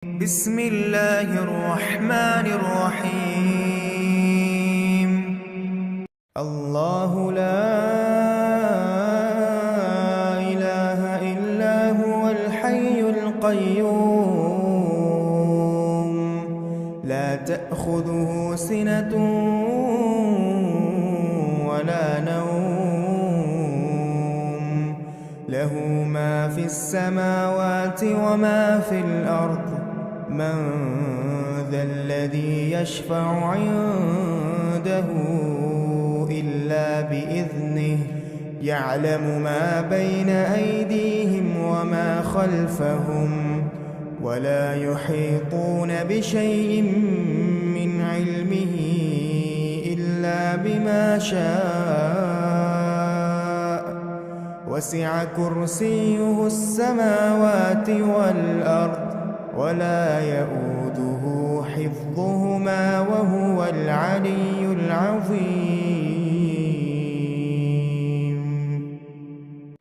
بسم الله الرحمن الرحيم. الله لا إله إلا هو الحي القيوم لا تأخذه سنة ولا نوم له ما في السماوات وما في الأرض من ذا الذي يشفع عنده إلا بإذنه يعلم ما بين أيديهم وما خلفهم ولا يحيطون بشيء من علمه إلا بما شاء وسع كرسيه السماوات والأرض ولا يؤوده حفظهما وهو العلي العظيم.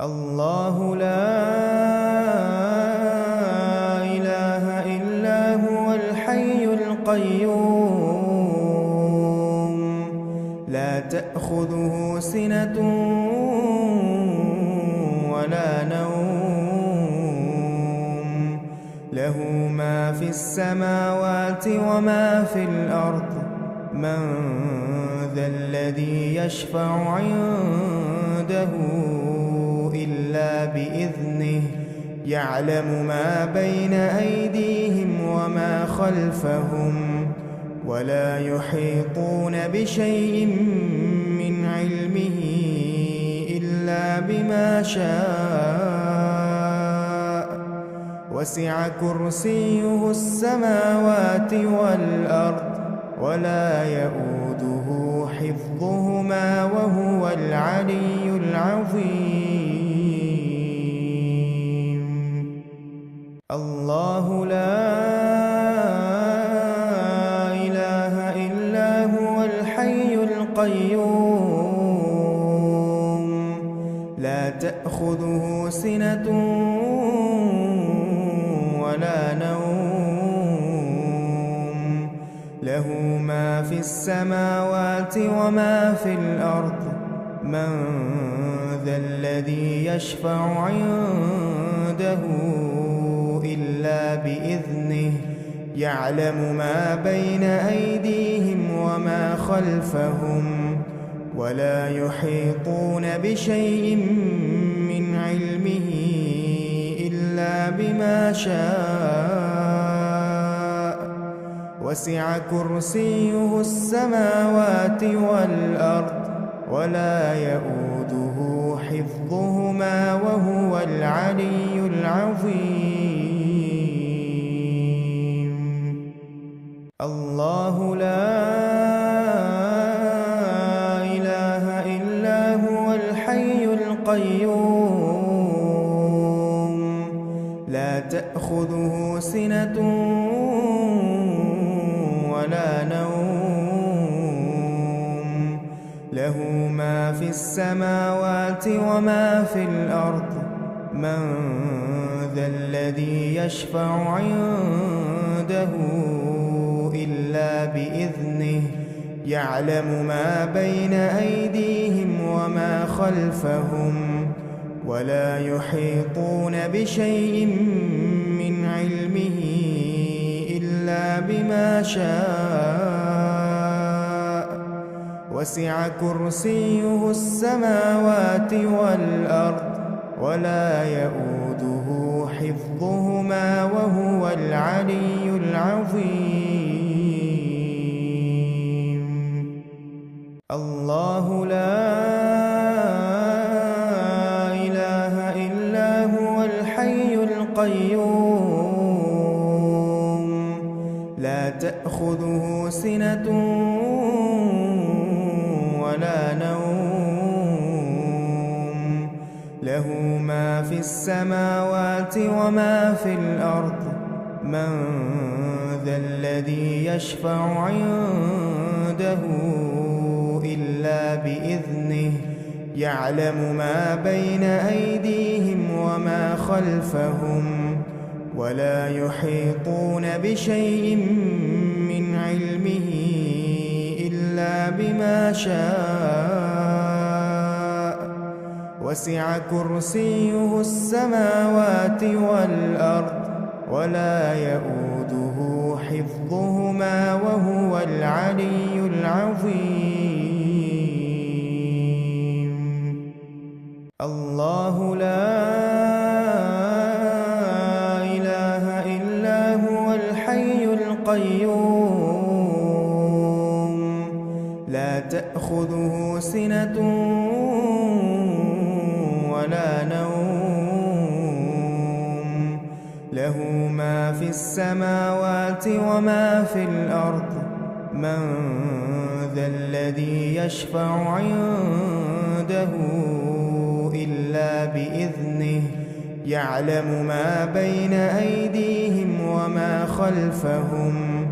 الله لا إله إلا هو الحي القيوم لا تأخذه سنة ولا نوم له ما في السماوات وما في الأرض من ذا الذي يشفع عنده إلا بإذنه يعلم ما بين أيديهم وما خلفهم ولا يحيطون بشيء من علمه إلا بما شاء وسع كرسيه السماوات والأرض ولا يؤوده حفظهما وهو العلي العظيم. الله لا إله إلا هو الحي القيوم لا تأخذه سنة ولا نوم له ما في السماوات وما في الأرض من ذا الذي يشفع عنده إلا بإذنه يعلم ما بين أيديهم وما خلفهم ولا يحيطون بشيء من علمه إلا بما شاء وسع كرسيه السماوات والأرض ولا يؤوده حفظهما وهو العلي العظيم. الله لا إله إلا هو الحي القيوم لا تأخذه سنة ولا نوم له ما في السماوات وما في الأرض من ذا الذي يشفع عنده إلا بإذنه يعلم ما بين أيديهم وما خلفهم ولا يحيطون بشيء من علمه إلا بما شاء وسع كرسيه السماوات والأرض ولا يؤوده حفظهما وهو العلي العظيم. الله لا إله إلا هو الحي القيوم لا تأخذه سنة ولا نوم له ما في السماوات وما في الأرض من ذا الذي يشفع عنده إلا بإذنه يعلم ما بين أيديهم وما خلفهم ولا يحيطون بشيء من علمه إلا بما شاء وسع كرسيه السماوات والأرض ولا يؤوده حفظهما وهو العلي العظيم. الله لا إله إلا هو الحي القيوم لا تأخذه سنة ولا نوم له ما في السماوات وما في الأرض من ذا الذي يشفع عنده إلا بإذنه يعلم ما بين أيديهم وما خلفهم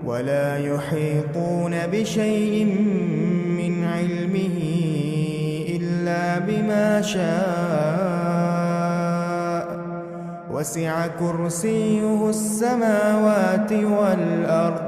ولا يحيطون بشيء من علمه إلا بما شاء وسع كرسيه السماوات والأرض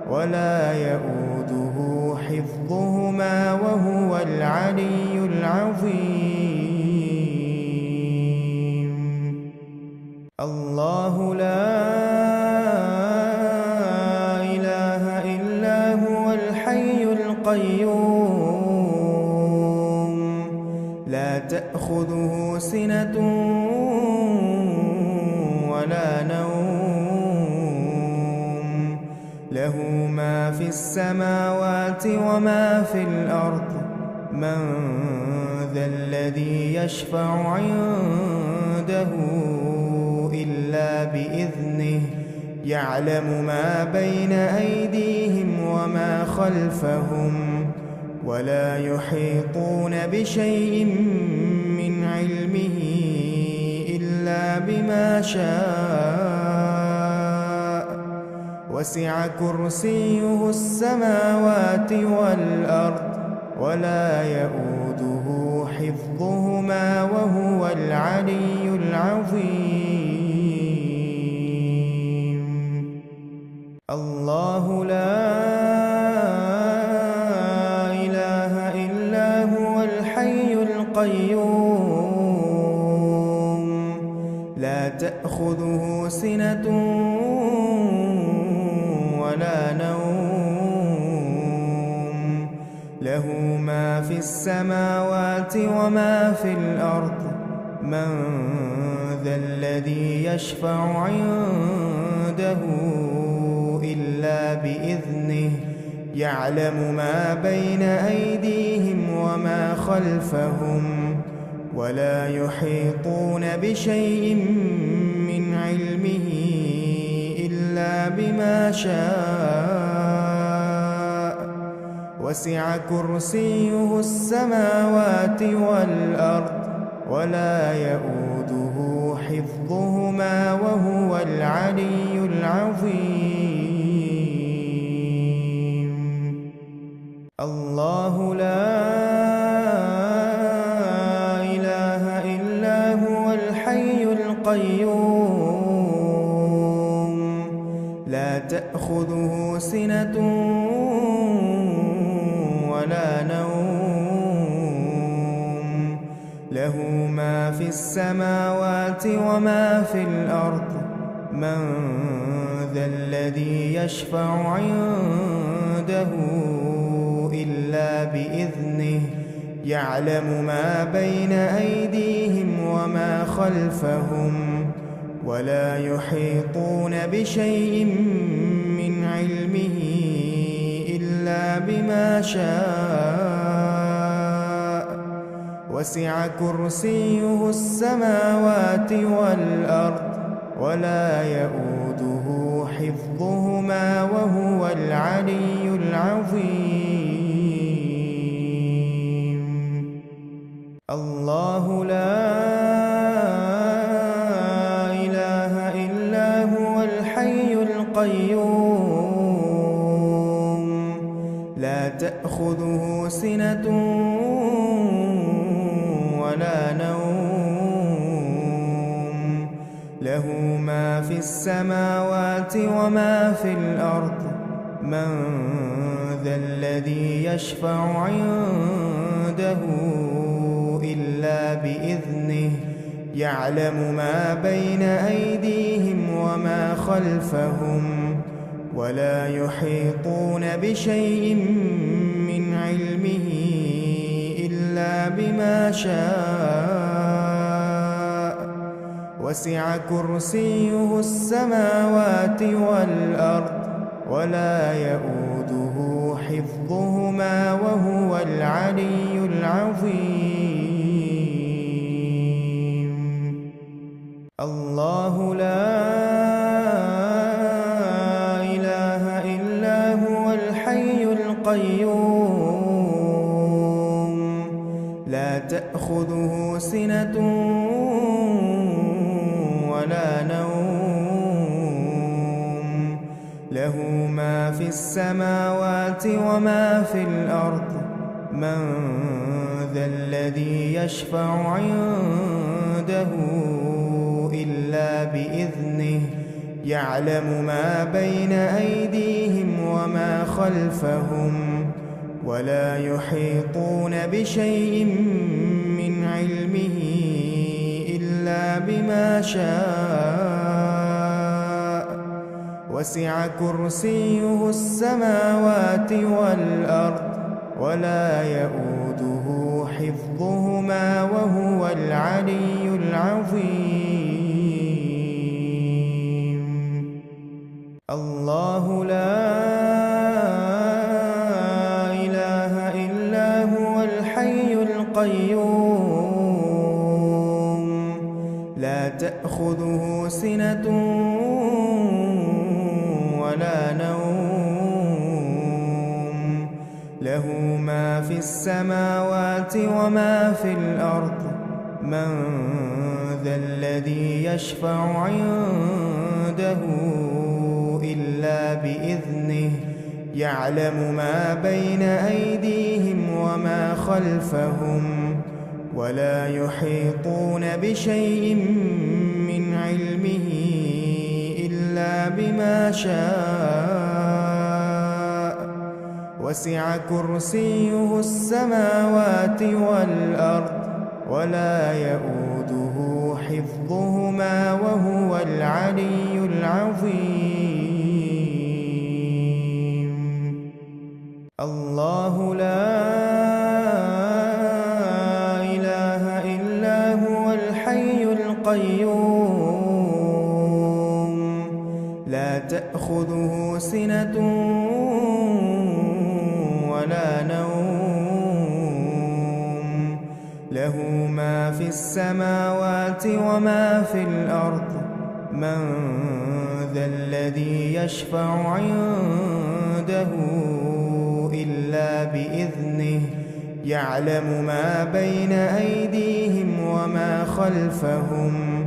ولا يؤوده حفظهما وهو العلي العظيم. الله لا إله إلا هو الحي القيوم لا تأخذه سنة ولا نوم له ما في السماوات وما في الأرض من ذا الذي يشفع عنده إلا بإذنه يعلم ما بين أيديهم وما خلفهم ولا يحيطون بشيء من علمه إلا بما شاء وسع كرسيه السماوات والأرض ولا يؤوده حفظهما وهو العلي العظيم. الله لا إله إلا هو الحي القيوم لا تأخذه سنة ولا نوم له ما في السماوات وما في الأرض من ذا الذي يشفع عنده إلا بإذنه يعلم ما بين أيديهم وما خلفهم ولا يحيطون بشيء من علمه إلا بما شاء وسع كرسيه السماوات والأرض ولا يؤوده حفظهما وهو العلي العظيم. الله لا إله إلا هو الحي القيوم لا تأخذه سنة ولا نوم له ما في السماوات وما في الأرض من ذا الذي يشفع عنده إلا بإذنه يعلم ما بين أيديهم وما خلفهم ولا يحيطون بشيء من علمه إلا بما شاء وسع كرسيه السماوات والأرض ولا يؤوده حفظهما وهو العلي العظيم. الله لا إله إلا هو الحي القيوم لا تأخذه سنة ولا نوم له ما في السماوات وما في الأرض من ذا الذي يشفع عنده إلا بإذنه يعلم ما بين أيديهم وما خلفهم ولا يحيطون بشيء من علمه إلا بما شاء وسع كرسيه السماوات والأرض ولا يؤوده حفظهما وهو العلي العظيم. الله لا إله إلا هو الحي القيوم لا تأخذه سنة ولا نوم له ما في السماوات وما في الأرض من ذا الذي يشفع عنده إلا بإذنه يعلم ما بين أيديهم وما خلفهم ولا يحيطون بشيء من علمه إلا بما شاء وسع كرسيه السماوات والأرض ولا يؤوده حفظهما وهو العلي العظيم. الله لا إله إلا هو الحي القيوم لا تأخذه سنة ولا نوم له ما في السماوات وما في الأرض من ذا الذي يشفع عنده إلا بإذنه يعلم ما بين أيديهم وما خلفهم ولا يحيطون بشيء من علمه إلا بما شاء وسع كرسيه السماوات والأرض ولا يؤوده حفظهما وهو العلي العظيم. الله لا إله إلا هو الحي القيوم لا تأخذه سنة ولا نوم له ما في السماوات وما في الأرض من ذا الذي يشفع عنده إلا بإذنه يعلم ما بين أيديهم وما خلفهم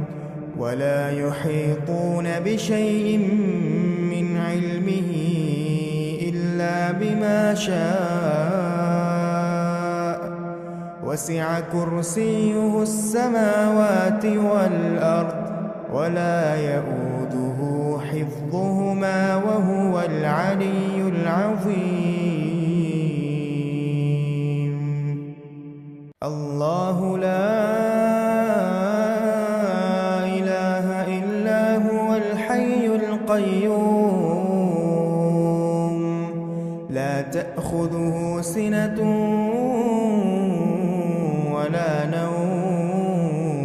ولا يحيطون بشيء من علمه إلا بما شاء وسع كرسيه السماوات والأرض ولا يؤوده حفظهما وهو العلي العظيم. الله لا إله إلا هو الحي القيوم لا تأخذه سنة ولا نوم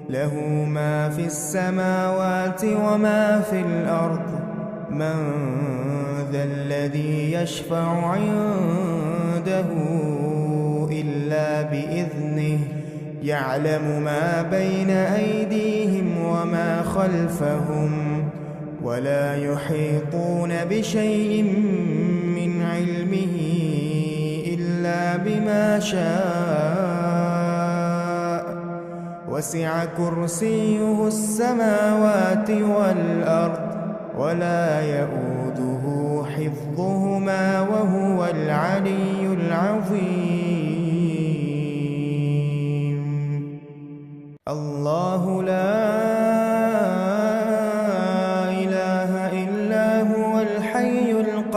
له ما في السماوات وما في الأرض من ذا الذي يشفع عنده إلا بإذنه يعلم ما بين أيديهم وما خلفهم ولا يحيطون بشيء من علمه إلا بما شاء وسع كرسيه السماوات والأرض ولا يؤوده حفظهما وهو العلي العظيم. الله لا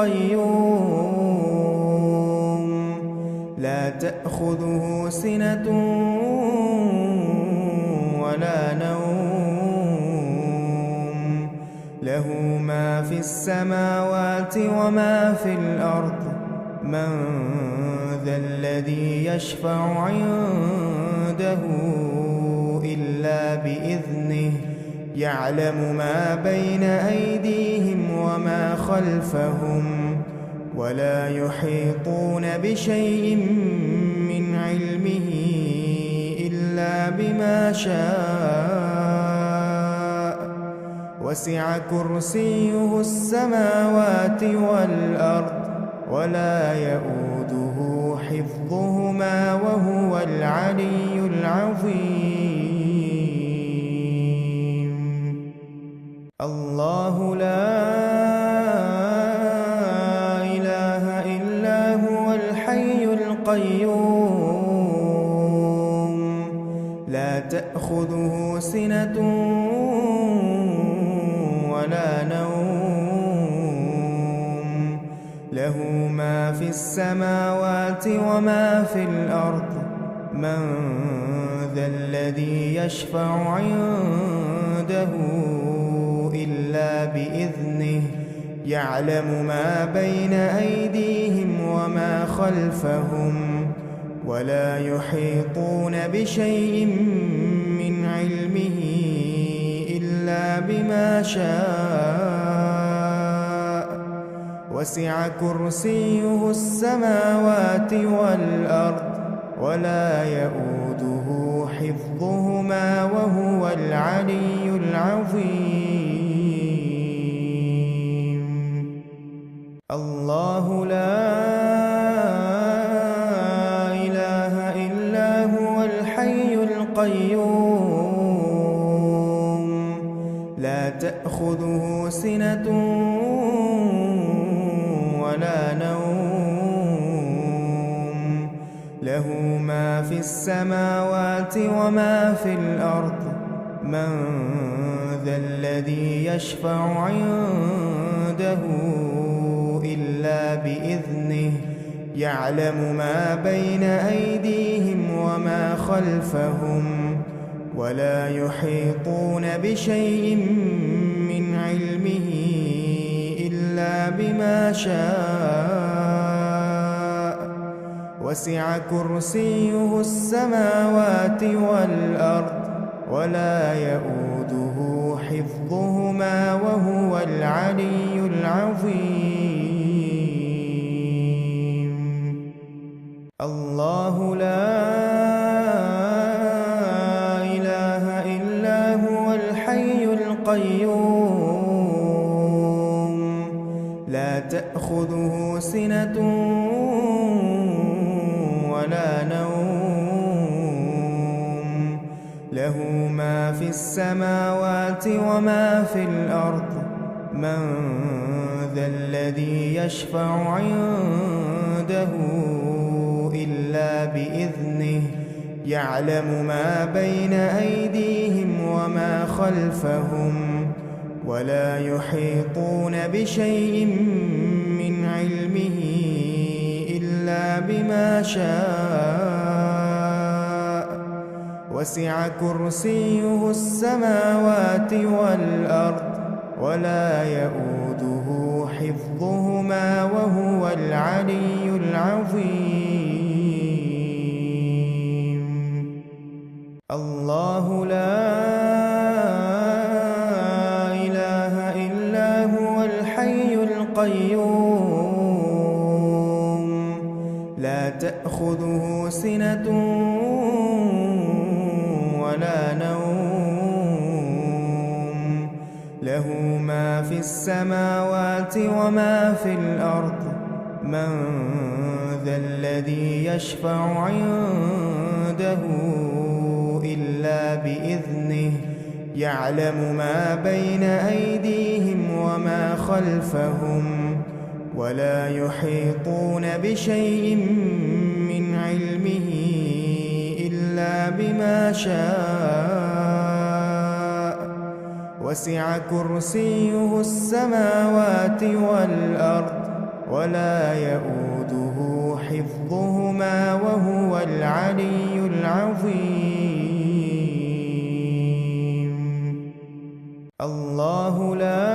القيوم لا تأخذه سنة ولا نوم له ما في السماوات وما في الأرض من ذا الذي يشفع عنده إلا بإذنه يعلم ما بين أيديهم وما خلفهم ولا يحيطون بشيء من علمه إلا بما شاء وسع كرسيه السماوات والأرض ولا يؤوده حفظهما وهو العلي العظيم. الله لا إله إلا هو الحي القيوم لا تأخذه سنة ولا نوم له ما في السماوات وما في الأرض من ذا الذي يشفع عنده إلا بإذنه يعلم ما بين أيديهم وما خلفهم ولا يحيطون بشيء من علمه إلا بما شاء وسع كرسيه السماوات والأرض ولا يؤوده حفظهما وهو العلي العظيم. الله لا إله إلا هو الحي القيوم لا تأخذه سنة ولا نوم له ما في السماوات وما في الأرض من ذا الذي يشفع عنده إلا بإذنه يعلم ما بين أيديهم وما خلفهم ولا يحيطون بشيء من علمه إلا بما شاء وسع كرسيه السماوات والأرض ولا يؤوده حفظهما وهو العلي العظيم. الله لا إله إلا هو الحي القيوم لا تأخذه سنة ولا نوم له ما في السماوات وما في الأرض من ذا الذي يشفع عنده إلا بإذنه يعلم ما بين أيديهم وما خلفهم ولا يحيطون بشيء من علمه إلا بما شاء وسع كرسيه السماوات والأرض ولا يؤوده حفظهما وهو العلي العظيم. الله لا إله إلا هو الحي القيوم لا تأخذه سنة ولا نوم له ما في السماوات وما في الأرض من ذا الذي يشفع عنده إلا بإذنه يعلم ما بين أيديهم وما خلفهم ولا يحيطون بشيء من علمه إلا بما شاء وسع كرسيه السماوات والأرض ولا يؤوده حفظهما وهو العلي العظيم. الله لا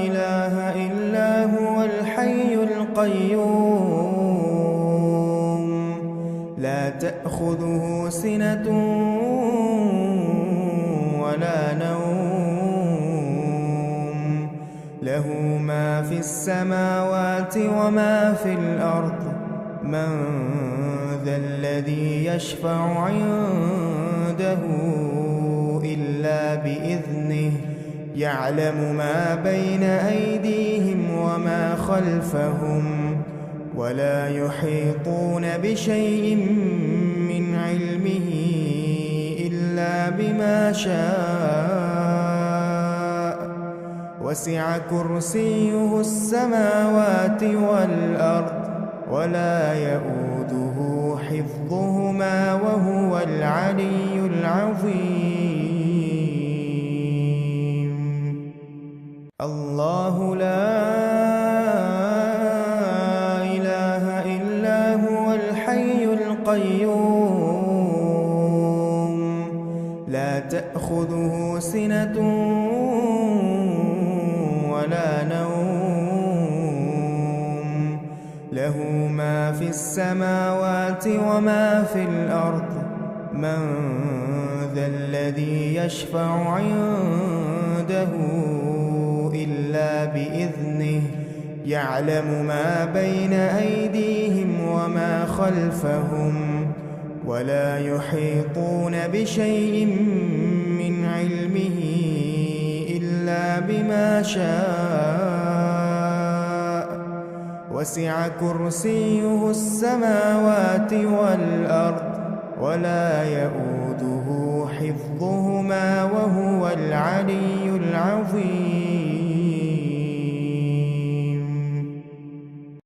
إله إلا هو الحي القيوم لا تأخذه سنة ولا نوم له ما في السماوات وما في الأرض من ذا الذي يشفع عنده إلا بإذنه يعلم ما بين أيديهم وما خلفهم ولا يحيطون بشيء من علمه إلا بما شاء وسع كرسيه السماوات والأرض ولا يؤوده حفظهما وهو العلي العظيم. الله لا إله إلا هو الحي القيوم لا تأخذه سنة ولا نوم له ما في السماوات وما في الأرض من ذا الذي يشفع عنده إلا بإذنه يعلم ما بين أيديهم وما خلفهم ولا يحيطون بشيء من علمه إلا بما شاء وسع كرسيه السماوات والأرض ولا يؤوده حفظهما وهو العلي العظيم.